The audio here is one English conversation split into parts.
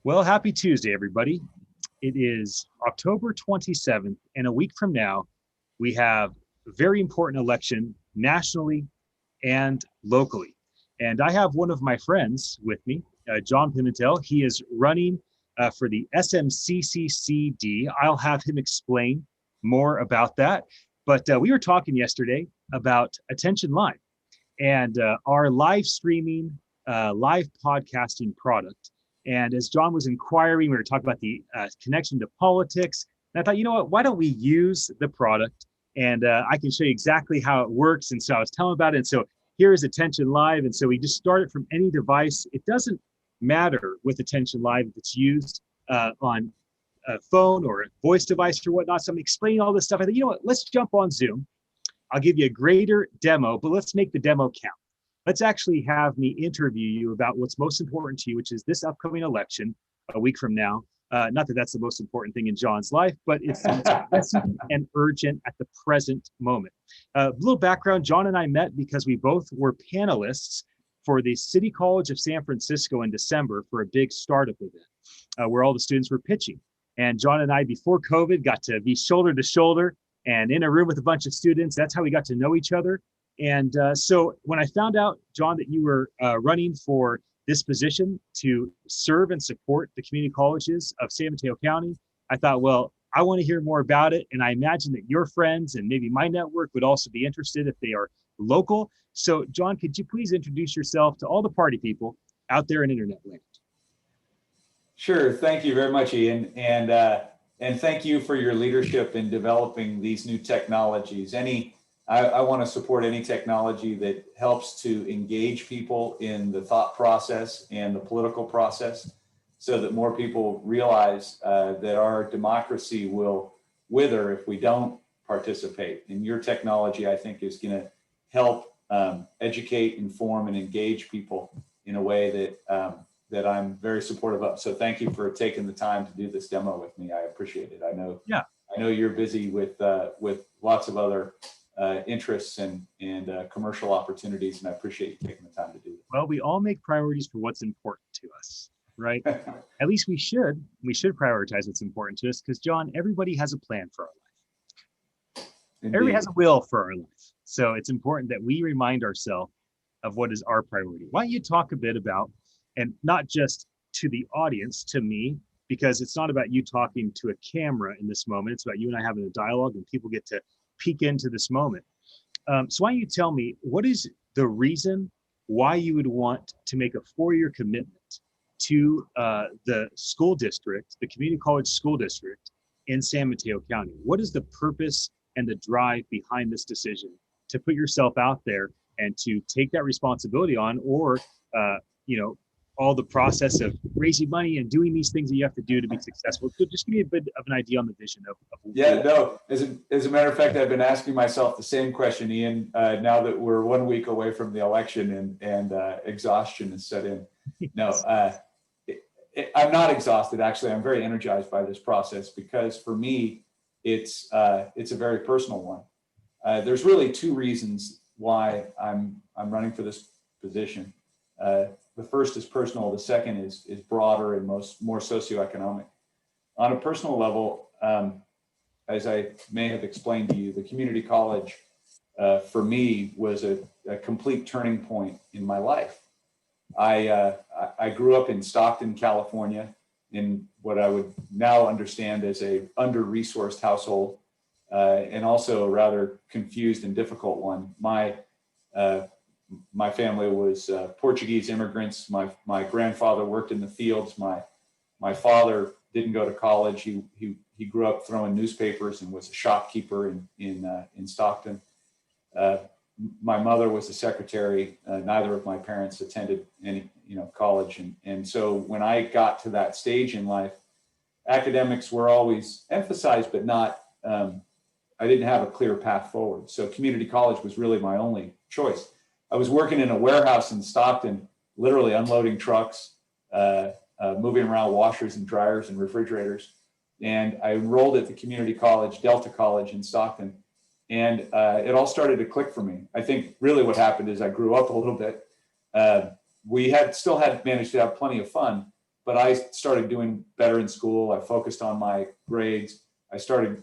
Well, happy Tuesday, everybody. It is October 27th, and a week from now, we have a very important election nationally and locally. And I have one of my friends with me, John Pimentel. He is running for the SMCCCD. I'll have him explain more about that. But we were talking yesterday about Attention Live and our live streaming, live podcasting product. And as John was inquiring, we were talking about the connection to politics. And I thought, you know what, why don't we use the product? And I can show you exactly how it works. And so I was telling about it. And so here is Attention Live. And so we just start it from any device. It doesn't matter with Attention Live if it's used on a phone or a voice device or whatnot. So I'm explaining all this stuff. I thought, you know what, let's jump on Zoom. I'll give you a greater demo, but let's make the demo count. Let's actually have me interview you about what's most important to you, which is this upcoming election a week from now. Not that that's the most important thing in John's life, but it's pressing and urgent at the present moment. A little background, John and I met because we both were panelists for the City College of San Francisco in December for a big startup event where all the students were pitching. And John and I, before COVID, got to be shoulder to shoulder and in a room with a bunch of students. That's how we got to know each other. And so when I found out, John, that you were running for this position to serve and support the community colleges of San Mateo County, I thought, well, I want to hear more about it. And I imagine that your friends and maybe my network would also be interested if they are local. So John, could you please introduce yourself to all the party people out there in internet land? Sure. Thank you very much, Ian. And thank you for your leadership in developing these new technologies. I want to support any technology that helps to engage people in the thought process and the political process so that more people realize that our democracy will wither if we don't participate. And your technology, I think, is going to help educate, inform, and engage people in a way that I'm very supportive of. So thank you for taking the time to do this demo with me. I appreciate it. I know you're busy with lots of other interests and commercial opportunities, and I appreciate you taking the time to do it. Well, we all make priorities for what's important to us, right? At least we should prioritize what's important to us, because John, everybody has a plan for our life. Indeed. Everybody has a will for our life. So it's important that we remind ourselves of what is our priority. Why don't you talk a bit about, and not just to the audience, to me, because it's not about you talking to a camera in this moment. It's about you and I having a dialogue, and people get to peek into this moment. So why don't you tell me, what is the reason why you would want to make a 4-year commitment to the school district, the community college school district in San Mateo County? What is the purpose and the drive behind this decision to put yourself out there and to take that responsibility on, or all the process of raising money and doing these things that you have to do to be successful? So just give me a bit of an idea on the vision of Yeah, no, as a matter of fact, I've been asking myself the same question, Ian, now that we're 1 week away from the election and exhaustion is set in. No, I'm not exhausted. Actually, I'm very energized by this process, because for me, it's a very personal one. There's really 2 reasons why I'm running for this position. The first is personal. The second is broader and more socioeconomic. On a personal level, as I may have explained to you, the community college for me was a complete turning point in my life. I grew up in Stockton, California, in what I would now understand as a under-resourced household, and also a rather confused and difficult one. My family was Portuguese immigrants. My grandfather worked in the fields. My father didn't go to college. He grew up throwing newspapers and was a shopkeeper in Stockton. My mother was a secretary. Neither of my parents attended any college, and so when I got to that stage in life, academics were always emphasized, but not. I didn't have a clear path forward. So community college was really my only choice. I was working in a warehouse in Stockton, literally unloading trucks, moving around washers and dryers and refrigerators. And I enrolled at the community college, Delta College in Stockton. And it all started to click for me. I think really what happened is I grew up a little bit. We still had managed to have plenty of fun, but I started doing better in school. I focused on my grades. I started,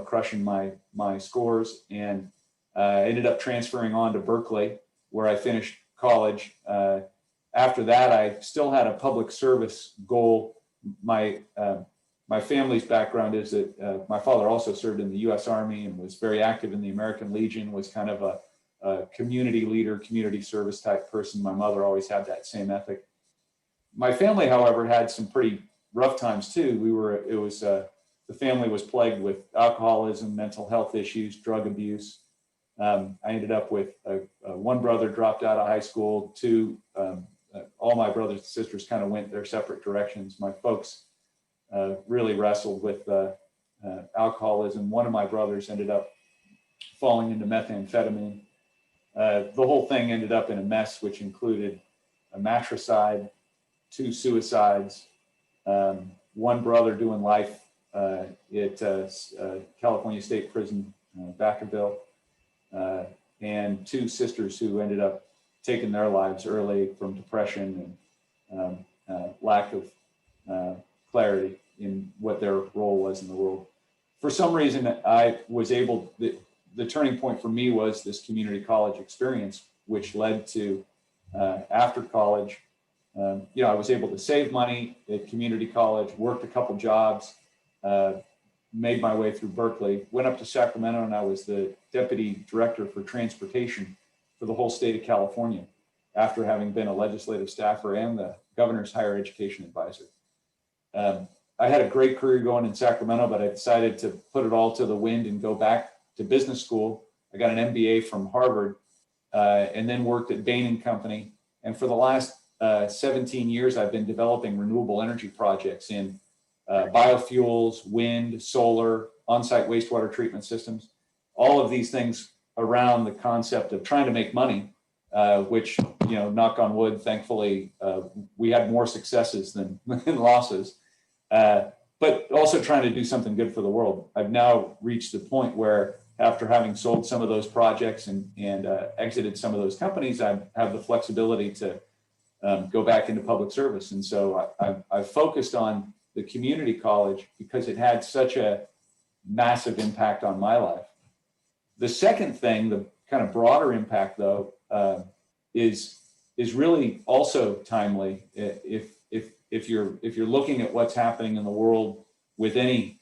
crushing my scores, and ended up transferring on to Berkeley, where I finished college. After that, I still had a public service goal. My family's background is that my father also served in the U.S. Army and was very active in the American Legion, was kind of a community leader, community service type person. My mother always had that same ethic. My family, however, had some pretty rough times too. The family was plagued with alcoholism, mental health issues, drug abuse. I ended up with one brother dropped out of high school, two, all my brothers and sisters kind of went their separate directions. My folks really wrestled with alcoholism. One of my brothers ended up falling into methamphetamine. The whole thing ended up in a mess, which included a matricide, 2 suicides, one brother doing life at California State Prison, Vacaville, and 2 sisters who ended up taking their lives early from depression and lack of clarity in what their role was in the world. For some reason, I was able, the turning point for me was this community college experience, which led to after college, I was able to save money at community college, worked a couple jobs, made my way through Berkeley, went up to Sacramento, and I was the deputy director for transportation for the whole state of California, after having been a legislative staffer and the governor's higher education advisor. I had a great career going in Sacramento, but I decided to put it all to the wind and go back to business school. I got an MBA from Harvard, and then worked at Bain & Company. And for the last 17 years, I've been developing renewable energy projects in biofuels, wind, solar, on-site wastewater treatment systems, all of these things around the concept of trying to make money, which, knock on wood, thankfully, we had more successes than losses, but also trying to do something good for the world. I've now reached the point where, after having sold some of those projects and exited some of those companies, I have the flexibility to go back into public service. And so I've focused on the community college because it had such a massive impact on my life. The second thing, the kind of broader impact though, is really also timely. If you're looking at what's happening in the world with any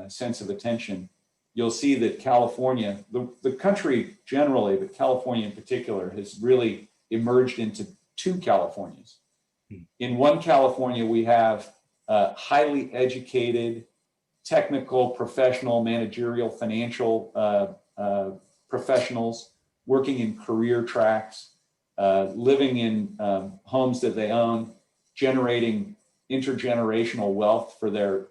sense of attention, you'll see that California, the country generally, but California in particular, has really emerged into 2 Californias. In one California, we have highly educated, technical, professional, managerial, financial professionals working in career tracks, living in homes that they own, generating intergenerational wealth for their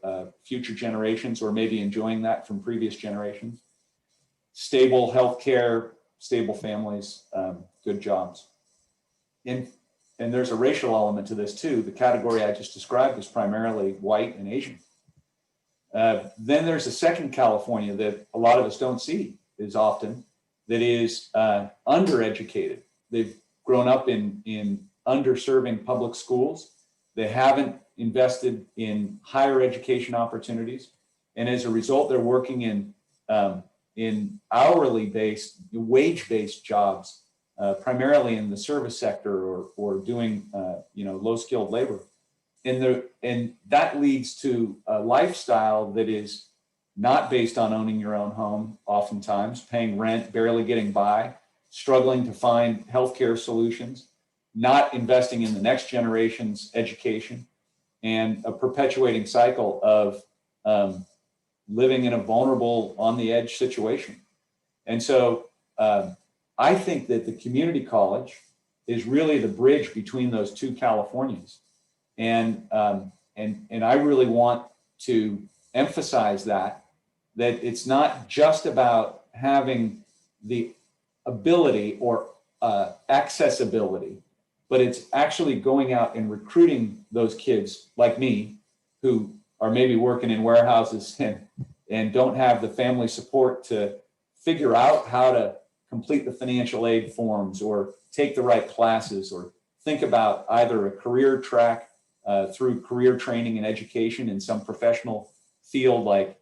future generations, or maybe enjoying that from previous generations. Stable healthcare, stable families, good jobs. And there's a racial element to this too. The category I just described is primarily white and Asian. Then there's a second California that a lot of us don't see as often, that is undereducated. They've grown up in underserving public schools. They haven't invested in higher education opportunities. And as a result, they're working in hourly based, wage-based jobs, primarily in the service sector or doing low skilled labor. And that leads to a lifestyle that is not based on owning your own home, oftentimes paying rent, barely getting by, struggling to find healthcare solutions, not investing in the next generation's education, and a perpetuating cycle of living in a vulnerable, on the edge situation. And so I think that the community college is really the bridge between those 2 Californias. And I really want to emphasize that it's not just about having the ability or accessibility, but it's actually going out and recruiting those kids like me who are maybe working in warehouses and don't have the family support to figure out how to complete the financial aid forms or take the right classes or think about either a career track through career training and education in some professional field, like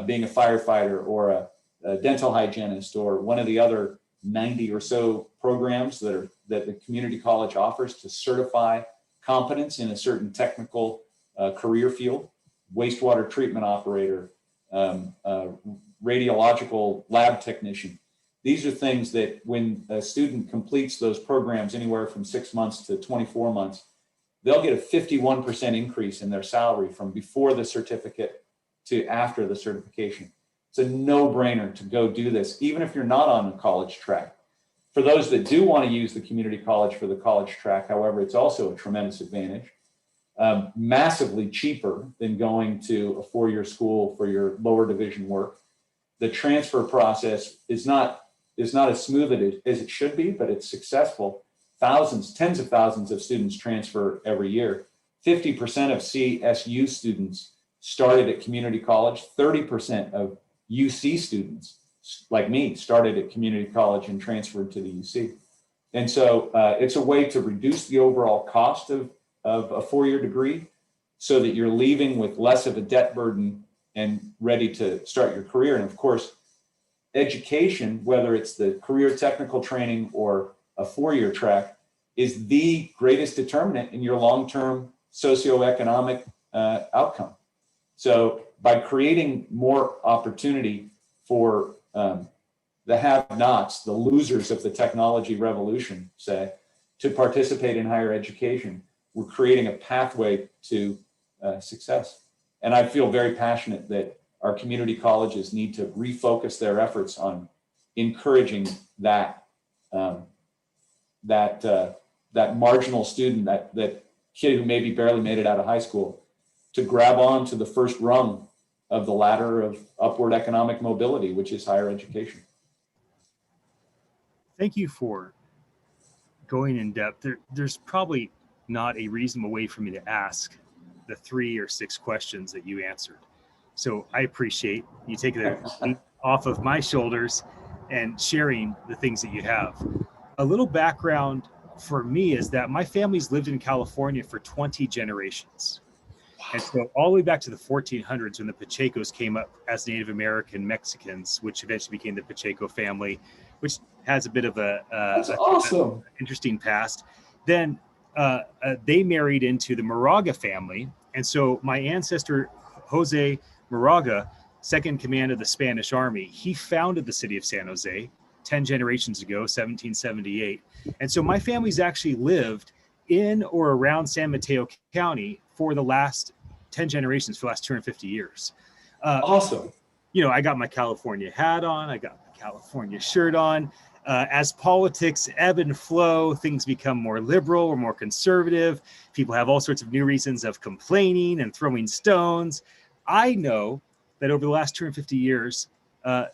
being a firefighter or a dental hygienist, or one of the other 90 or so programs that the community college offers to certify competence in a certain technical career field, wastewater treatment operator, radiological lab technician. These are things that when a student completes those programs anywhere from 6 months to 24 months, they'll get a 51% increase in their salary from before the certificate to after the certification. It's a no-brainer to go do this, even if you're not on a college track. For those that do want to use the community college for the college track, however, it's also a tremendous advantage. Massively cheaper than going to a four-year school for your lower division work. The transfer process is not as smooth as it should be, but it's successful. Thousands, tens of thousands of students transfer every year. 50% of CSU students started at community college. 30% of UC students, like me, started at community college and transferred to the UC. And so it's a way to reduce the overall cost of a four-year degree so that you're leaving with less of a debt burden and ready to start your career. And of course, education, whether it's the career technical training or a four-year track, is the greatest determinant in your long-term socioeconomic outcome. So by creating more opportunity for the have-nots, the losers of the technology revolution, say, to participate in higher education, we're creating a pathway to success. And I feel very passionate that our community colleges need to refocus their efforts on encouraging that marginal student, that kid who maybe barely made it out of high school, to grab on to the first rung of the ladder of upward economic mobility, which is higher education. Thank you for going in depth. There's probably not a reasonable way for me to ask the 3 or 6 questions that you answered. So I appreciate you taking the weight off of my shoulders and sharing the things that you have. A little background for me is that my family's lived in California for 20 generations. And so all the way back to the 1400s, when the Pachecos came up as Native American Mexicans, which eventually became the Pacheco family, which has a bit of That's awesome. Interesting past. Then they married into the Moraga family. And so my ancestor, Jose Moraga, second in command of the Spanish Army, he founded the city of San Jose 10 generations ago, 1778. And so my family's actually lived in or around San Mateo County for the last 10 generations, for the last 250 years. Awesome. You know, I got my California hat on, I got my California shirt on. As politics ebb and flow, things become more liberal or more conservative. People have all sorts of new reasons of complaining and throwing stones. I know that over the last 250 years,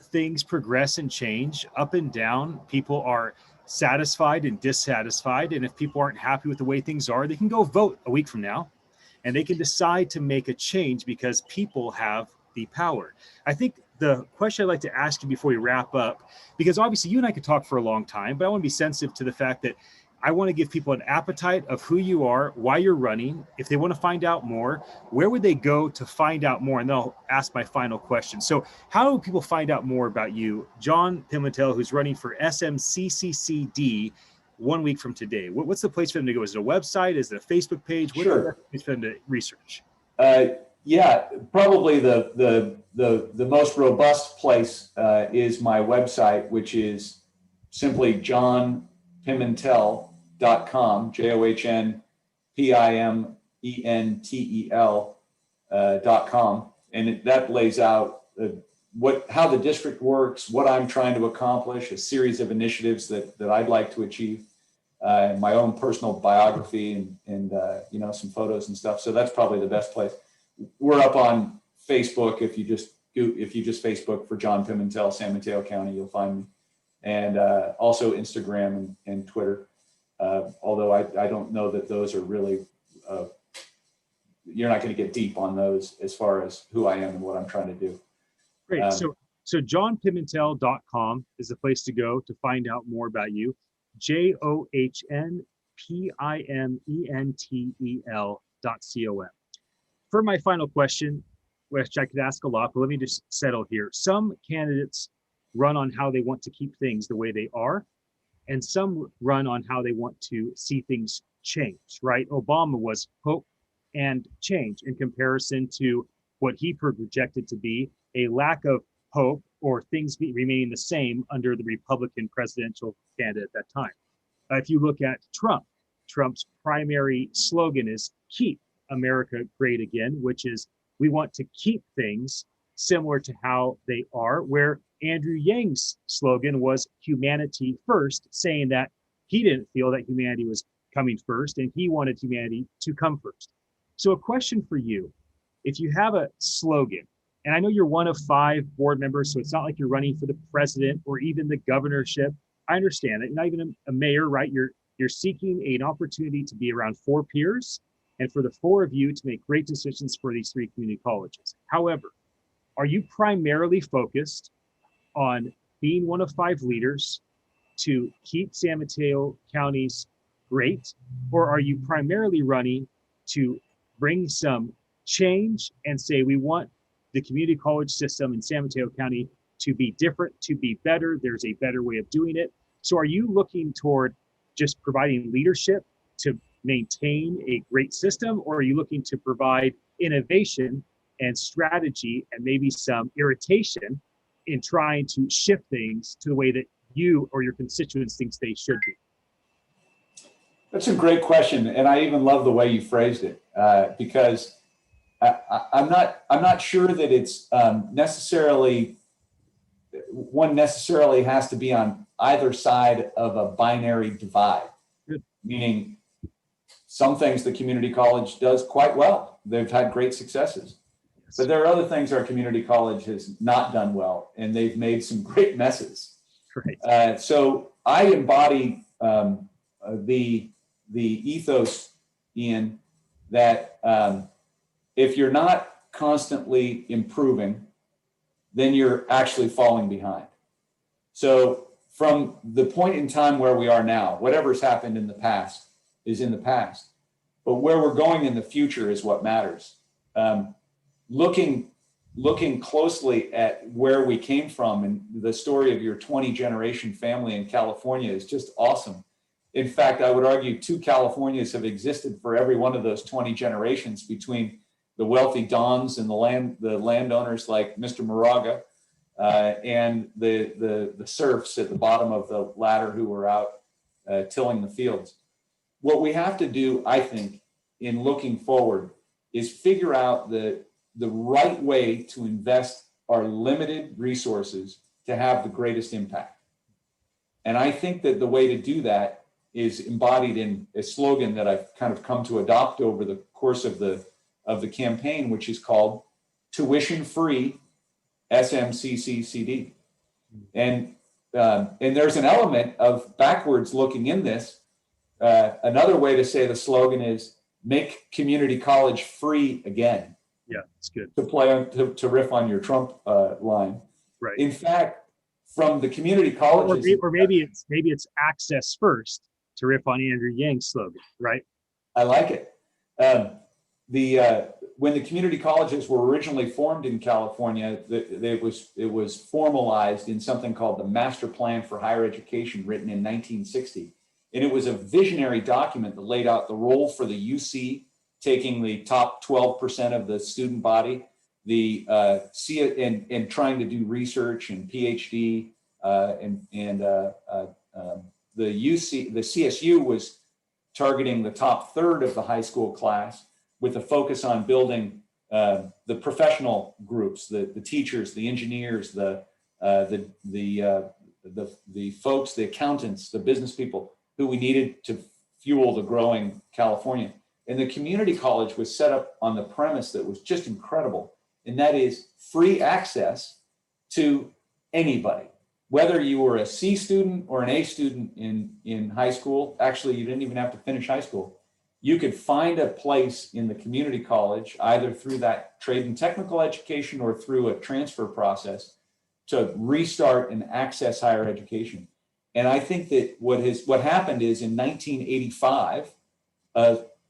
things progress and change up and down. People are satisfied and dissatisfied. And if people aren't happy with the way things are, they can go vote a week from now and they can decide to make a change because people have the power. I think the question I'd like to ask you before we wrap up, because obviously you and I could talk for a long time, but I want to be sensitive to the fact that I want to give people an appetite of who you are, why you're running. If they want to find out more, where would they go to find out more? And then I'll ask my final question. So how do people find out more about you, John Pimentel, who's running for SMCCCD 1 week from today? What's the place for them to go? Is it a website? Is it a Facebook page? What's the best place for them to research? Yeah, probably the most robust place is my website, which is simply johnpimentel.com, JOHNPIMENTEL.com, and that lays out how the district works, what I'm trying to accomplish, a series of initiatives that I'd like to achieve, my own personal biography and some photos and stuff. So that's probably the best place. We're up on Facebook. If you just Facebook for John Pimentel, San Mateo County, you'll find me, and also Instagram and Twitter. Although I don't know that those are really, you're not going to get deep on those as far as who I am and what I'm trying to do. Great. So johnpimentel.com is the place to go to find out more about you. JOHNPIMENTEL.com. For my final question, which I could ask a lot, but let me just settle here. Some candidates run on how they want to keep things the way they are, and some run on how they want to see things change, right? Obama was hope and change in comparison to what he projected to be a lack of hope or things remaining the same under the Republican presidential candidate at that time. If you look at Trump, Trump's primary slogan is keep America great again, which is we want to keep things similar to how they are, where Andrew Yang's slogan was humanity first, saying that he didn't feel that humanity was coming first and he wanted humanity to come first. So a question for you, if you have a slogan, and I know you're one of 5 board members, so it's not like you're running for the president or even the governorship. I understand that. You're not even a mayor, right? You're seeking an opportunity to be around 4 peers and for the 4 of you to make great decisions for these 3 community colleges. However, are you primarily focused on being one of 5 leaders to keep San Mateo counties great, or are you primarily running to bring some change and say we want the community college system in San Mateo County to be different, to be better, there's a better way of doing it? So are you looking toward just providing leadership to maintain a great system, or are you looking to provide innovation and strategy and maybe some irritation in trying to shift things to the way that you or your constituents think they should be? That's a great question, and I even love the way you phrased it, because I'm not sure that it's one necessarily has to be on either side of a binary divide. Good. Meaning some things the community college does quite well. They've had great successes. Yes. But there are other things our community college has not done well, and they've made some great messes. Right. So I embody the ethos, Ian, that if you're not constantly improving, then you're actually falling behind. So from the point in time where we are now, whatever's happened in the past is in the past, but where we're going in the future is what matters. Looking closely at where we came from and the story of your 20-generation family in California is just awesome. In fact, I would argue 2 Californias have existed for every one of those 20 generations, between the wealthy dons and the landowners like Mr. Moraga and the serfs at the bottom of the ladder who were out tilling the fields. What we have to do, I think, in looking forward is figure out the right way to invest our limited resources to have the greatest impact. And I think that the way to do that is embodied in a slogan that I've kind of come to adopt over the course of the campaign, which is called tuition free SMCCCD. And there's an element of backwards looking in this. Another way to say the slogan is make community college free again. Yeah, it's good. To play on, to riff on your Trump line. Right. In fact, from the community colleges, or maybe it's access first, to riff on Andrew Yang's slogan, right? I like it. When the community colleges were originally formed in California, it was formalized in something called the Master Plan for Higher Education, written in 1960, and it was a visionary document that laid out the role for the UC, taking the top 12% of the student body, and trying to do research and PhD, the CSU was targeting the top third of the high school class, with a focus on building the professional groups, the teachers, the engineers, the folks, the accountants, the business people who we needed to fuel the growing California. And the community college was set up on the premise that was just incredible, and that is free access to anybody. Whether you were a C student or an A student in high school, actually you didn't even have to finish high school. You could find a place in the community college, either through that trade and technical education or through a transfer process, to restart and access higher education. And I think that what happened is in 1985,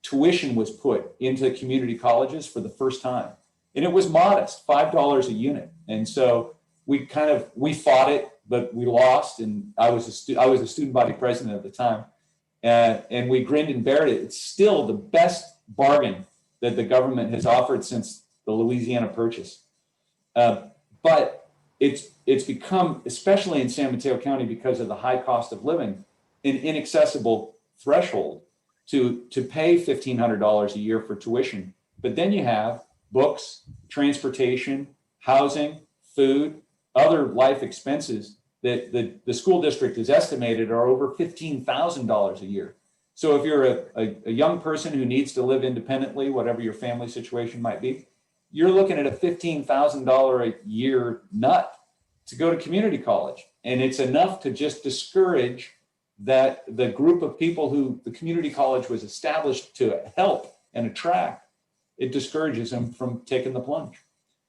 tuition was put into community colleges for the first time. And it was modest, $5 a unit. And so we fought it, but we lost. And I was a student body president at the time. And we grinned and bared it. It's still the best bargain that the government has offered since the Louisiana Purchase. But it's become, especially in San Mateo County, because of the high cost of living, an inaccessible threshold to pay $1,500 a year for tuition. But then you have books, transportation, housing, food, other life expenses that the school district is estimated are over $15,000 a year. So if you're a young person who needs to live independently, whatever your family situation might be, you're looking at a $15,000 a year nut to go to community college. And it's enough to just discourage that the group of people who the community college was established to help and attract, it discourages them from taking the plunge.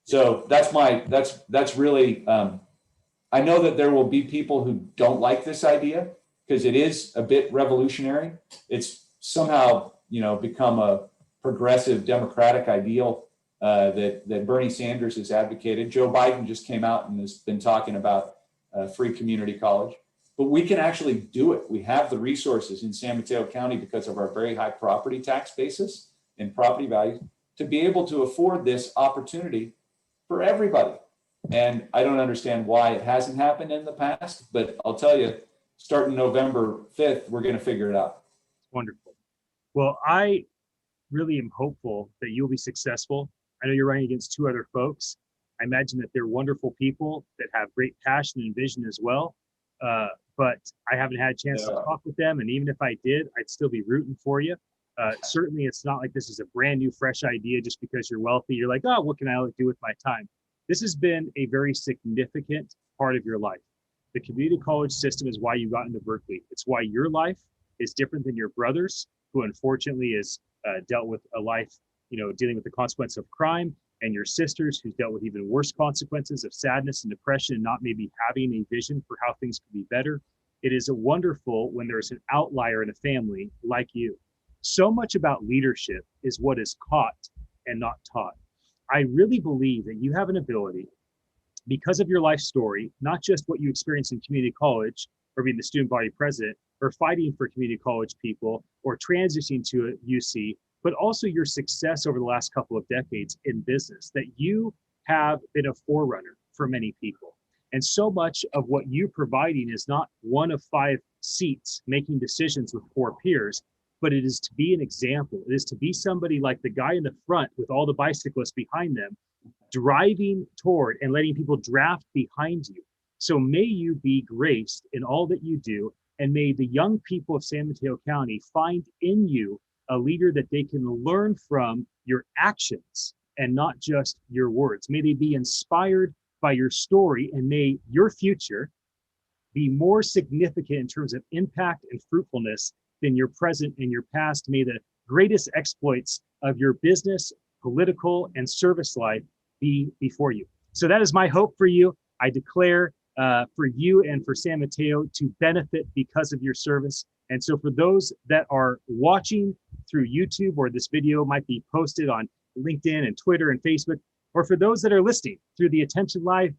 So that's really, I know that there will be people who don't like this idea because it is a bit revolutionary. It's somehow, become a progressive democratic ideal that Bernie Sanders has advocated. Joe Biden just came out and has been talking about free community college, but we can actually do it. We have the resources in San Mateo County because of our very high property tax basis and property values to be able to afford this opportunity for everybody. And I don't understand why it hasn't happened in the past, but I'll tell you, starting November 5th, we're going to figure it out. Wonderful. Well, I really am hopeful that you'll be successful. I know you're running against two other folks. I imagine that they're wonderful people that have great passion and vision as well. But I haven't had a chance to talk with them. And even if I did, I'd still be rooting for you. Certainly, it's not like this is a brand new, fresh idea just because you're wealthy. You're like, oh, what can I do with my time? This has been a very significant part of your life. The community college system is why you got into Berkeley. It's why your life is different than your brother's, who unfortunately is dealt with a life, dealing with the consequence of crime, and your sisters who's dealt with even worse consequences of sadness and depression and not maybe having a vision for how things could be better. It is wonderful when there's an outlier in a family like you. So much about leadership is what is caught and not taught. I really believe that you have an ability, because of your life story, not just what you experienced in community college or being the student body president or fighting for community college people or transitioning to a UC, but also your success over the last couple of decades in business, that you have been a forerunner for many people. And so much of what you're providing is not one of 5 seats making decisions with 4 peers, but it is to be an example. It is to be somebody like the guy in the front with all the bicyclists behind them, driving toward and letting people draft behind you. So may you be graced in all that you do, and may the young people of San Mateo County find in you a leader that they can learn from your actions and not just your words. May they be inspired by your story, and may your future be more significant in terms of impact and fruitfulness than your present and your past. May the greatest exploits of your business, political, and service life be before you. So that is my hope for you. I declare for you and for San Mateo to benefit because of your service. And so for those that are watching through YouTube, or this video might be posted on LinkedIn and Twitter and Facebook, or for those that are listening through the Attention Live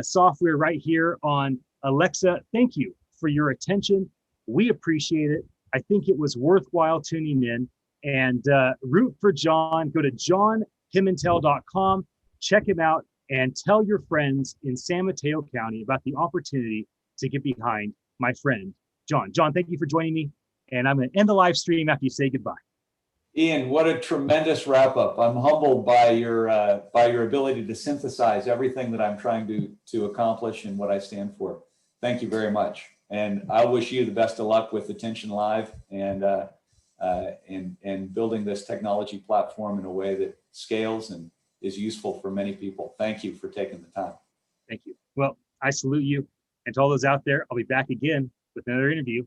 software right here on Alexa, thank you for your attention. We appreciate it. I think it was worthwhile tuning in, and root for John. Go to johnpimentel.com, check him out, and tell your friends in San Mateo County about the opportunity to get behind my friend, John. John, thank you for joining me, and I'm going to end the live stream after you say goodbye. Ian, what a tremendous wrap up. I'm humbled by your ability to synthesize everything that I'm trying to accomplish and what I stand for. Thank you very much. And I wish you the best of luck with Attention Live and building this technology platform in a way that scales and is useful for many people. Thank you for taking the time. Thank you. Well, I salute you. And to all those out there, I'll be back again with another interview